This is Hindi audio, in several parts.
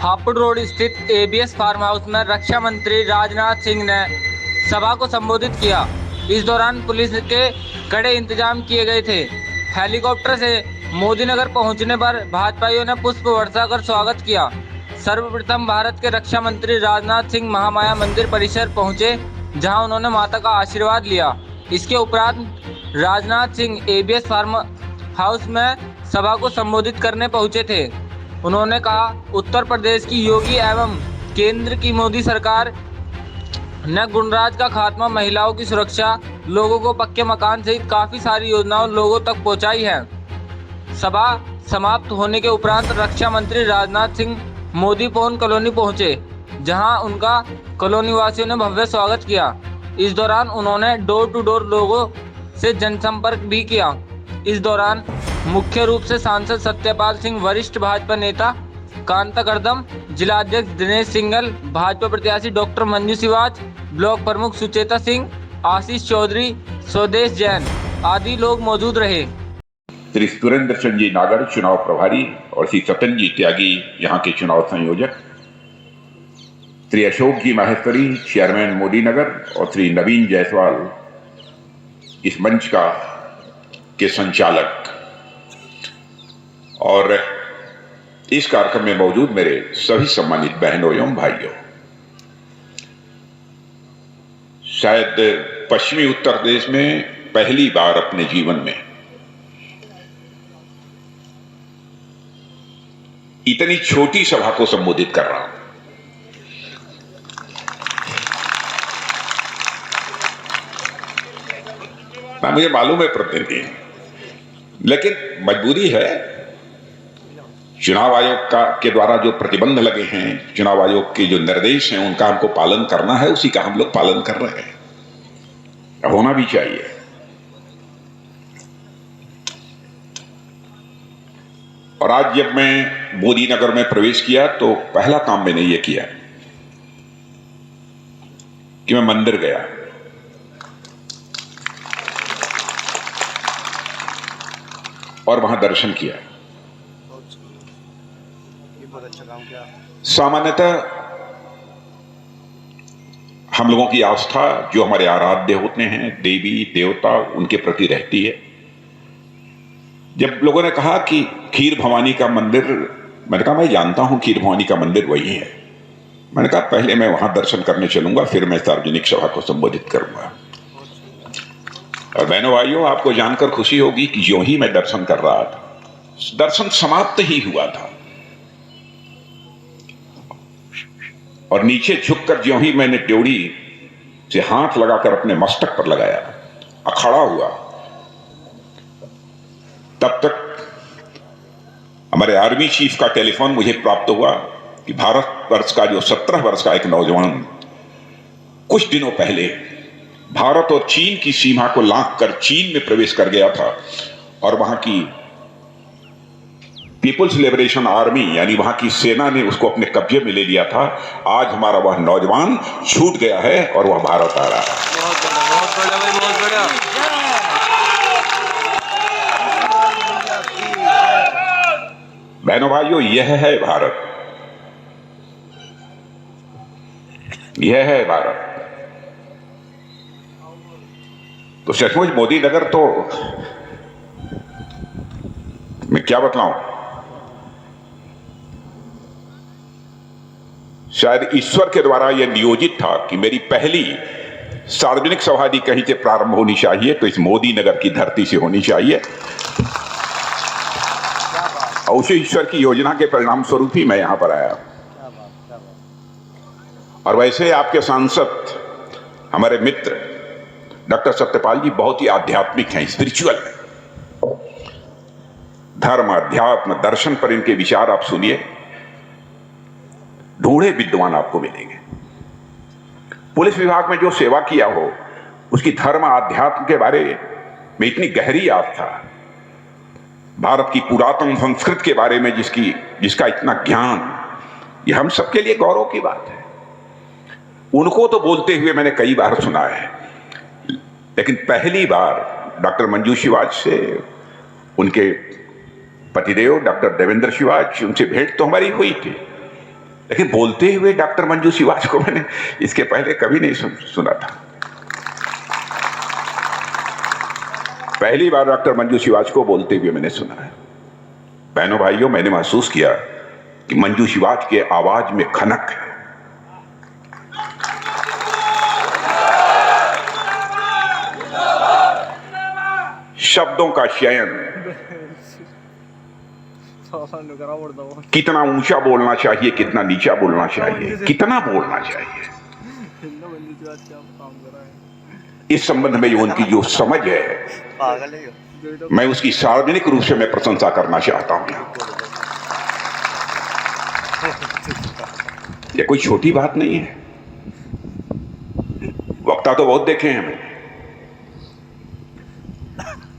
हापुड़ रोड स्थित एबीएस फार्म हाउस में रक्षा मंत्री राजनाथ सिंह ने सभा को संबोधित किया। इस दौरान पुलिस के कड़े इंतजाम किए गए थे। हेलीकॉप्टर से मोदी नगर पहुंचने पर भाजपाइयों ने पुष्प वर्षा कर स्वागत किया। सर्वप्रथम भारत के रक्षा मंत्री राजनाथ सिंह महामाया मंदिर परिसर पहुंचे, जहां उन्होंने माता का आशीर्वाद लिया। इसके उपरांत Rajnath Singh ABS farm house में सभा को संबोधित करने पहुंचे थे। उन्होंने कहा, उत्तर प्रदेश की योगी एवं केंद्र की मोदी सरकार ने गुणराज का खात्मा, महिलाओं की सुरक्षा, लोगों को पक्के मकान सहित काफी सारी योजनाओं लोगों तक पहुंचाई है। सभा समाप्त होने के उपरांत रक्षा मंत्री राजनाथ सिंह मोदी पवन कॉलोनी पहुंचे, जहां उनका कॉलोनी वासियों ने भव्य स्वागत किया। इस दौरान उन्होंने डोर टू डोर लोगों से जनसंपर्क भी किया। इस दौरान मुख्य रूप से सांसद सत्यपाल सिंह, वरिष्ठ भाजपा नेता कांता कर्दम, जिलाध्यक्ष दिनेश सिंघल, भाजपा प्रत्याशी डॉक्टर मंजू सिवाच, ब्लॉक प्रमुख सुचेता सिंह, आशीष चौधरी, स्वदेश जैन आदि लोग मौजूद रहे। श्री सुरेंद्र चंद जी नागर चुनाव प्रभारी और श्री सतन जी त्यागी यहाँ के चुनाव संयोजक, श्री अशोक जी माहेश्वरी चेयरमैन मोदी नगर और श्री नवीन जायसवाल इस मंच के संचालक, और इस कार्यक्रम में मौजूद मेरे सभी सम्मानित बहनों एवं भाइयों। शायद पश्चिमी उत्तर प्रदेश में पहली बार अपने जीवन में इतनी छोटी सभा को संबोधित कर रहा हूं। मुझे मालूम है प्रतिनिधि, लेकिन मजबूरी है। चुनाव आयोग के द्वारा जो प्रतिबंध लगे हैं, चुनाव आयोग के जो निर्देश हैं, उनका हमको पालन करना है। उसी का हम लोग पालन कर रहे हैं, होना भी चाहिए। और आज जब मैं मोदी नगर में प्रवेश किया तो पहला काम मैंने ये किया कि मैं मंदिर गया। और वहां दर्शन किया। सामान्यतः हम लोगों की आस्था जो हमारे आराध्य होते हैं, देवी देवता, उनके प्रति रहती है। जब लोगों ने कहा कि खीर भवानी का मंदिर, मैंने कहा मैं जानता हूं खीर भवानी का मंदिर वही है। मैंने कहा पहले मैं वहां दर्शन करने चलूंगा, फिर मैं सार्वजनिक सभा को संबोधित करूंगा। और बहनों भाइयों, आपको जानकर खुशी होगी कि जो ही मैं दर्शन कर रहा था, दर्शन समाप्त ही हुआ था, और नीचे झुककर ज्यों ही मैंने ड्योढ़ी से हाथ लगाकर अपने मस्तक पर लगाया, अखाड़ा हुआ, तब तक हमारे आर्मी चीफ का टेलीफोन मुझे प्राप्त हुआ कि भारत वर्ष का जो 17 वर्ष का एक नौजवान कुछ दिनों पहले भारत और चीन की सीमा को लांघकर चीन में प्रवेश कर गया था, और वहां की पीपुल्स लिबरेशन आर्मी यानी वहां की सेना ने उसको अपने कब्जे में ले लिया था। आज हमारा वह नौजवान छूट गया है और वह भारत आ रहा है। बहुत बढ़िया भाई, बहुत बढ़िया। बहनों भाइयों, यह है भारत, यह है भारत। तो सचमुच मोदी नगर तो मैं क्या बतलाऊं, शायद ईश्वर के द्वारा यह नियोजित था कि मेरी पहली सार्वजनिक सभा यदि कहीं से प्रारंभ होनी चाहिए तो इस मोदी नगर की धरती से होनी चाहिए। और उसी ईश्वर की योजना के परिणाम स्वरूप ही मैं यहां पर आया। और वैसे आपके सांसद, हमारे मित्र डॉक्टर सत्यपाल जी बहुत ही आध्यात्मिक हैं, स्पिरिचुअल हैं। धर्म, अध्यात्म, दर्शन पर इनके विचार आप सुनिए, ढूंढे विद्वान आपको मिलेंगे। पुलिस विभाग में जो सेवा किया हो, उसकी धर्म आध्यात्म के बारे में इतनी गहरी आस्था, भारत की पुरातन संस्कृति के बारे में जिसका इतना ज्ञान, ये हम सबके लिए गौरव की बात है। उनको तो बोलते हुए मैंने कई बार सुना है, लेकिन पहली बार डॉक्टर मंजू सिवाच से, उनके पतिदेव डॉक्टर देवेंद्र सिवाच, उनसे भेंट तो हमारी हुई थी, लेकिन बोलते हुए डॉक्टर मंजू शिवाज को मैंने इसके पहले कभी नहीं सुना था। पहली बार डॉक्टर मंजू शिवाज को बोलते हुए मैंने सुना है। बहनों भाइयों, मैंने महसूस किया कि मंजू शिवाज के आवाज में खनक है। शब्दों का चयन, कितना ऊंचा बोलना चाहिए, कितना नीचा बोलना चाहिए, कितना बोलना चाहिए, इस संबंध में जो उनकी जो समझ है, मैं उसकी सार्वजनिक रूप से मैं प्रशंसा करना चाहता हूं। ये कोई छोटी बात नहीं है। वक्ता तो बहुत देखे हैं मैंने।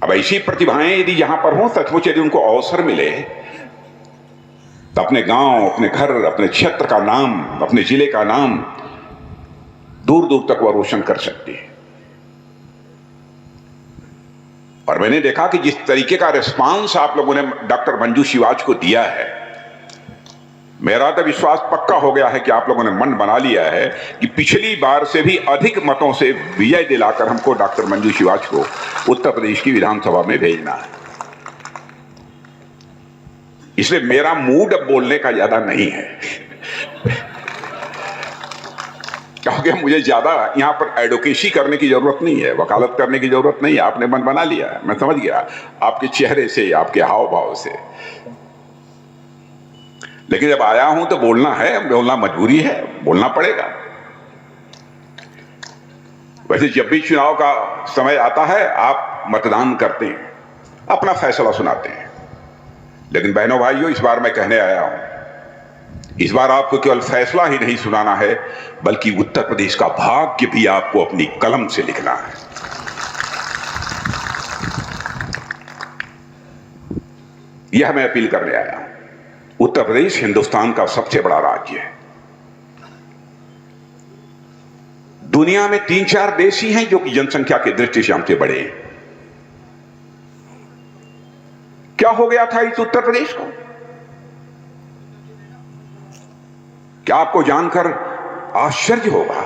अब ऐसी प्रतिभाएं यदि यहां पर हों, सचमुच यदि उनको अवसर मिले तो अपने गांव, अपने घर, अपने क्षेत्र का नाम, अपने जिले का नाम दूर दूर तक वह रोशन कर सकती है। और मैंने देखा कि जिस तरीके का रिस्पांस आप लोगों ने डॉक्टर मंजू शिवाज को दिया है, मेरा तो विश्वास पक्का हो गया है कि आप लोगों ने मन बना लिया है कि पिछली बार से भी अधिक मतों से विजय दिलाकर हमको डॉक्टर मंजू शिवाज को उत्तर प्रदेश की विधानसभा में भेजना है। इसलिए मेरा मूड अब बोलने का ज्यादा नहीं है, क्योंकि मुझे ज्यादा यहां पर एडवोकेसी करने की जरूरत नहीं है, वकालत करने की जरूरत नहीं है। आपने मन बना लिया है, मैं समझ गया आपके चेहरे से, आपके हाव भाव से। लेकिन जब आया हूं तो बोलना है, बोलना मजबूरी है, बोलना पड़ेगा। वैसे जब भी चुनाव का समय आता है, आप मतदान करते हैं, अपना फैसला सुनाते हैं। लेकिन बहनों भाइयों, इस बार मैं कहने आया हूं, इस बार आपको केवल फैसला ही नहीं सुनाना है, बल्कि उत्तर प्रदेश का भाग्य भी आपको अपनी कलम से लिखना है। यह मैं अपील करने आया हूं। उत्तर प्रदेश हिंदुस्तान का सबसे बड़ा राज्य है। दुनिया में 3-4 देश ही हैं जो कि जनसंख्या की दृष्टि से हमसे बड़े हैं। क्या हो गया था इस उत्तर प्रदेश को? क्या आपको जानकर आश्चर्य होगा,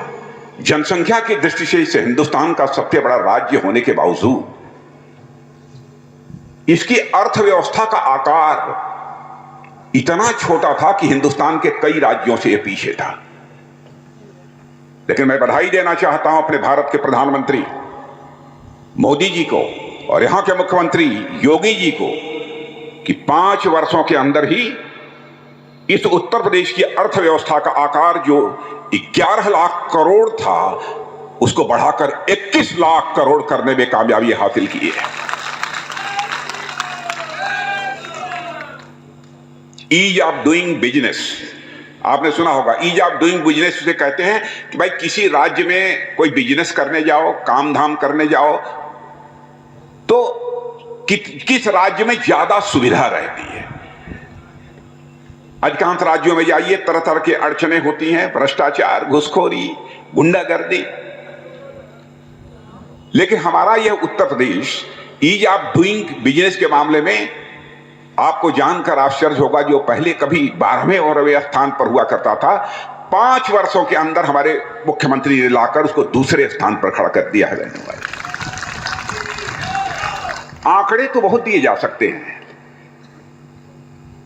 जनसंख्या की दृष्टि से इस हिंदुस्तान का सबसे बड़ा राज्य होने के बावजूद इसकी अर्थव्यवस्था का आकार इतना छोटा था कि हिंदुस्तान के कई राज्यों से यह पीछे था। लेकिन मैं बधाई देना चाहता हूं अपने भारत के प्रधानमंत्री मोदी जी को और यहां के मुख्यमंत्री योगी जी को कि 5 वर्षों के अंदर ही इस उत्तर प्रदेश की अर्थव्यवस्था का आकार जो 11 लाख करोड़ था, उसको बढ़ाकर 21 लाख करोड़ करने में कामयाबी हासिल की है। ईज ऑफ डूइंग बिजनेस, आपने सुना होगा। ईज ऑफ डूइंग बिजनेस उसे कहते हैं कि भाई किसी राज्य में कोई बिजनेस करने जाओ, काम धाम करने जाओ, तो किस राज्य में ज्यादा सुविधा रहती है। अधिकांश राज्यों में जाइए, तरह तरह की अड़चने होती हैं, भ्रष्टाचार, घुसखोरी, गुंडागर्दी। लेकिन हमारा यह Uttar Pradesh ease of doing business के मामले में आपको जानकर आश्चर्य होगा, जो पहले कभी 12वें और 12वें स्थान पर हुआ करता था, 5 वर्षों के अंदर हमारे मुख्यमंत्री ने लाकर उसको दूसरे स्थान पर खड़ा कर दिया है। आंकड़े तो बहुत दिए जा सकते हैं,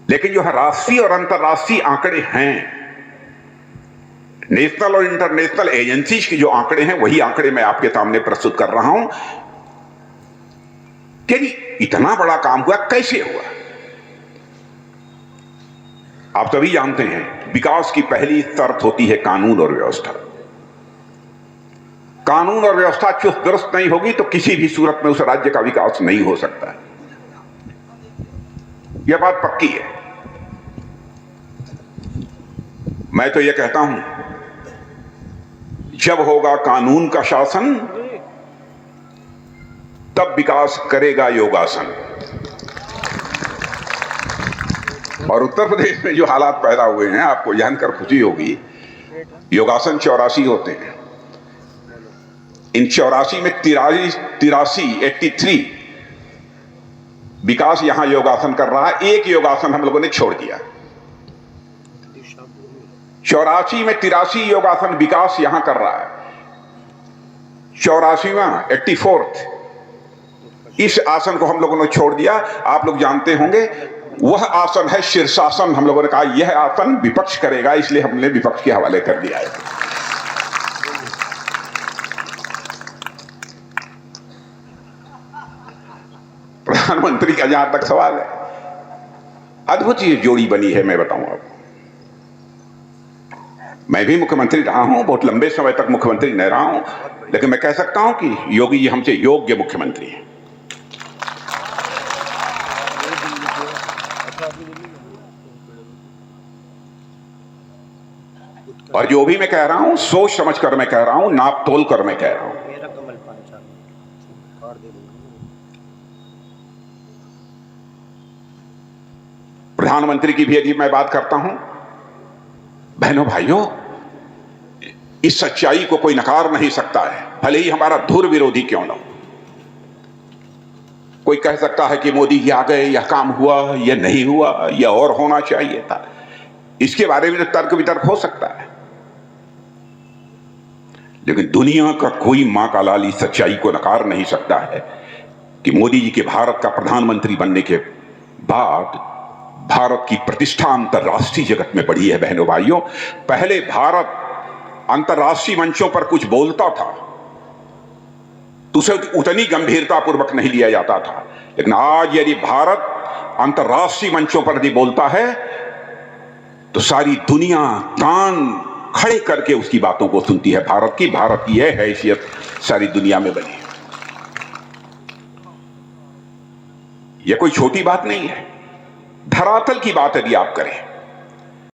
लेकिन जो राष्ट्रीय और अंतर्राष्ट्रीय आंकड़े हैं, नेशनल और इंटरनेशनल एजेंसीज के जो आंकड़े हैं, वही आंकड़े मैं आपके सामने प्रस्तुत कर रहा हूं कि इतना बड़ा काम हुआ, कैसे हुआ। आप सभी जानते हैं, विकास की पहली शर्त होती है कानून और व्यवस्था। कानून और व्यवस्था चुस्त दुरुस्त नहीं होगी तो किसी भी सूरत में उस राज्य का विकास नहीं हो सकता। यह बात पक्की है। मैं तो यह कहता हूं, जब होगा कानून का शासन, तब विकास करेगा योगासन। और उत्तर प्रदेश में जो हालात पैदा हुए हैं, आपको जानकर खुशी होगी, योगासन 84 होते हैं। इन 84 में 83 विकास यहां योगासन कर रहा है। एक योगासन हम लोगों ने छोड़ दिया। 84 में 83 योगासन विकास यहां कर रहा है, 84वां 84th इस आसन को हम लोगों ने छोड़ दिया। आप लोग जानते होंगे वह आसन है शीर्षासन। हम लोगों ने कहा यह आसन विपक्ष करेगा, इसलिए हमने विपक्ष के हवाले कर दिया है। प्रधानमंत्री का जहां तक सवाल है, अद्भुत ये जोड़ी बनी है। मैं बताऊं आपको, मैं भी मुख्यमंत्री रहा हूं, बहुत लंबे समय तक मुख्यमंत्री नहीं रहा हूं, लेकिन मैं कह सकता हूं कि योगी जी हमसे योग्य मुख्यमंत्री हैं। और जो भी मैं कह रहा हूं सोच समझ कर मैं कह रहा हूं, नाप तोल कर मैं कह रहा हूं। प्रधानमंत्री की भी यदि मैं बात करता हूं, बहनों भाइयों, इस सच्चाई को कोई नकार नहीं सकता है, भले ही हमारा धुर विरोधी क्यों ना हो। कोई कह सकता है कि मोदी जी आ गए, यह काम हुआ, यह नहीं हुआ, यह और होना चाहिए था। इसके बारे में तर्क वितर्क हो सकता है, लेकिन दुनिया का कोई मां का लाल इस सच्चाई को नकार नहीं सकता है कि मोदी जी के भारत का प्रधानमंत्री बनने के बाद भारत की प्रतिष्ठा अंतर्राष्ट्रीय जगत में बढ़ी है। बहनों भाइयों, पहले भारत अंतर्राष्ट्रीय मंचों पर कुछ बोलता था तो उसे उतनी गंभीरता पूर्वक नहीं लिया जाता था, लेकिन आज यदि भारत अंतर्राष्ट्रीय मंचों पर यदि बोलता है तो सारी दुनिया कान खड़े करके उसकी बातों को सुनती है। भारत की यह हैसियत सारी दुनिया में बनी है। यह कोई छोटी बात नहीं है। धरातल की बात यदि आप करें